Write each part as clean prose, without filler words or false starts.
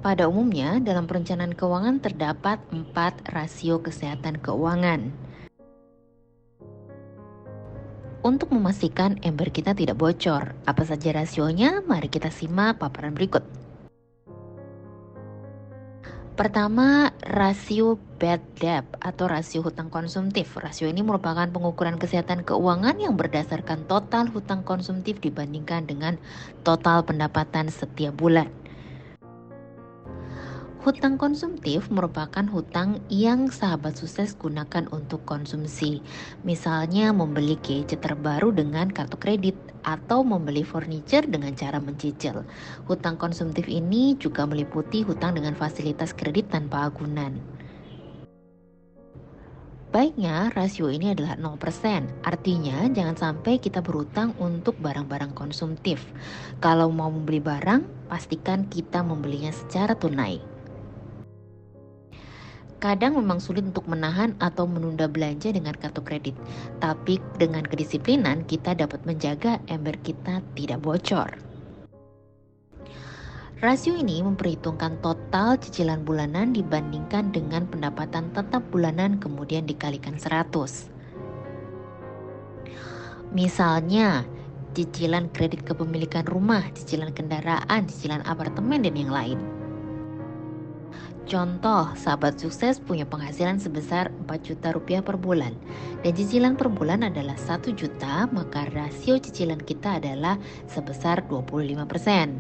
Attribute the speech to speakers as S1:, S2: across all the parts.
S1: Pada umumnya, dalam perencanaan keuangan terdapat 4 rasio kesehatan keuangan. Untuk memastikan ember kita tidak bocor, apa saja rasionya? Mari kita simak paparan berikut. Pertama, rasio bad debt atau rasio hutang konsumtif. Rasio ini merupakan pengukuran kesehatan keuangan yang berdasarkan total hutang konsumtif dibandingkan dengan total pendapatan setiap bulan. Hutang konsumtif merupakan hutang yang sahabat sukses gunakan untuk konsumsi. Misalnya membeli gadget terbaru dengan kartu kredit atau membeli furniture dengan cara mencicil. Hutang konsumtif ini juga meliputi hutang dengan fasilitas kredit tanpa agunan. Baiknya, rasio ini adalah 0%. Artinya, jangan sampai kita berhutang untuk barang-barang konsumtif. Kalau mau membeli barang, pastikan kita membelinya secara tunai. Kadang memang sulit untuk menahan atau menunda belanja dengan kartu kredit, tapi dengan kedisiplinan kita dapat menjaga ember kita tidak bocor. Rasio ini memperhitungkan total cicilan bulanan dibandingkan dengan pendapatan tetap bulanan kemudian dikalikan 100. Misalnya, cicilan kredit kepemilikan rumah, cicilan kendaraan, cicilan apartemen, dan yang lain. Contoh, sahabat sukses punya penghasilan sebesar 4 juta rupiah per bulan dan cicilan per bulan adalah 1 juta, maka rasio cicilan kita adalah sebesar 25%.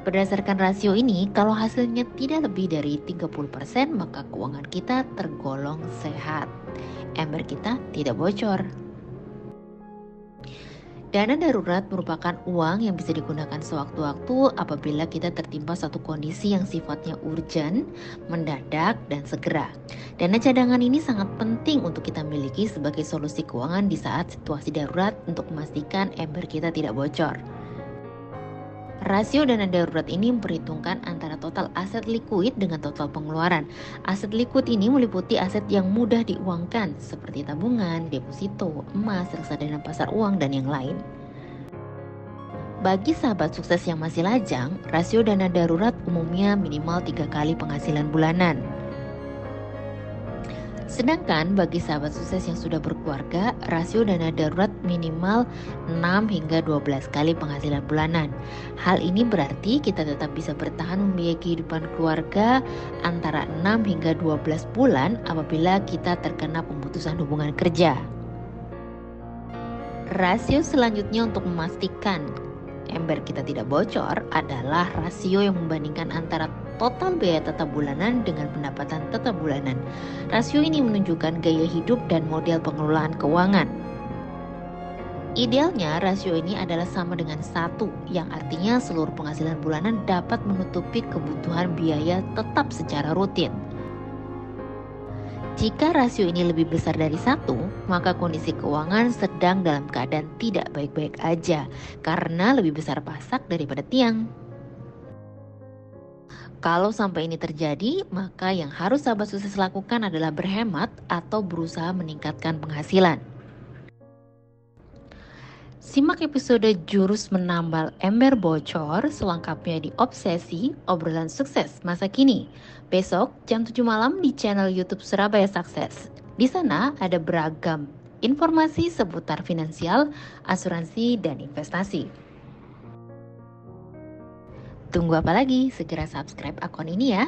S1: Berdasarkan rasio ini, kalau hasilnya tidak lebih dari 30%, maka keuangan kita tergolong sehat. Ember kita tidak bocor. Dana darurat merupakan uang yang bisa digunakan sewaktu-waktu apabila kita tertimpa satu kondisi yang sifatnya urgent, mendadak, dan segera. Dana cadangan ini sangat penting untuk kita miliki sebagai solusi keuangan di saat situasi darurat untuk memastikan ember kita tidak bocor. Rasio dana darurat ini memperhitungkan antara total aset likuid dengan total pengeluaran. Aset likuid ini meliputi aset yang mudah diuangkan seperti tabungan, deposito, emas, reksadana pasar uang, dan yang lain. Bagi sahabat sukses yang masih lajang, rasio dana darurat umumnya minimal 3 kali penghasilan bulanan. Sedangkan bagi sahabat sukses yang sudah berkeluarga, rasio dana darurat minimal 6 hingga 12 kali penghasilan bulanan. Hal ini berarti kita tetap bisa bertahan membiayai kehidupan keluarga antara 6 hingga 12 bulan apabila kita terkena pemutusan hubungan kerja. Rasio selanjutnya untuk memastikan ember kita tidak bocor adalah rasio yang membandingkan antara total biaya tetap bulanan dengan pendapatan tetap bulanan. Rasio ini menunjukkan gaya hidup dan model pengelolaan keuangan. Idealnya rasio ini adalah sama dengan 1, yang artinya seluruh penghasilan bulanan dapat menutupi kebutuhan biaya tetap secara rutin. Jika rasio ini lebih besar dari 1, maka kondisi keuangan sedang dalam keadaan tidak baik-baik aja karena lebih besar pasak daripada tiang. Kalau sampai ini terjadi, maka yang harus sahabat sukses lakukan adalah berhemat atau berusaha meningkatkan penghasilan. Simak episode Jurus Menambal Ember Bocor selengkapnya di Obsesi, Obrolan Sukses Masa Kini. Besok jam 7 malam di channel YouTube Surabaya Sukses. Di sana ada beragam informasi seputar finansial, asuransi, dan investasi. Tunggu apa lagi? Segera subscribe akun ini ya.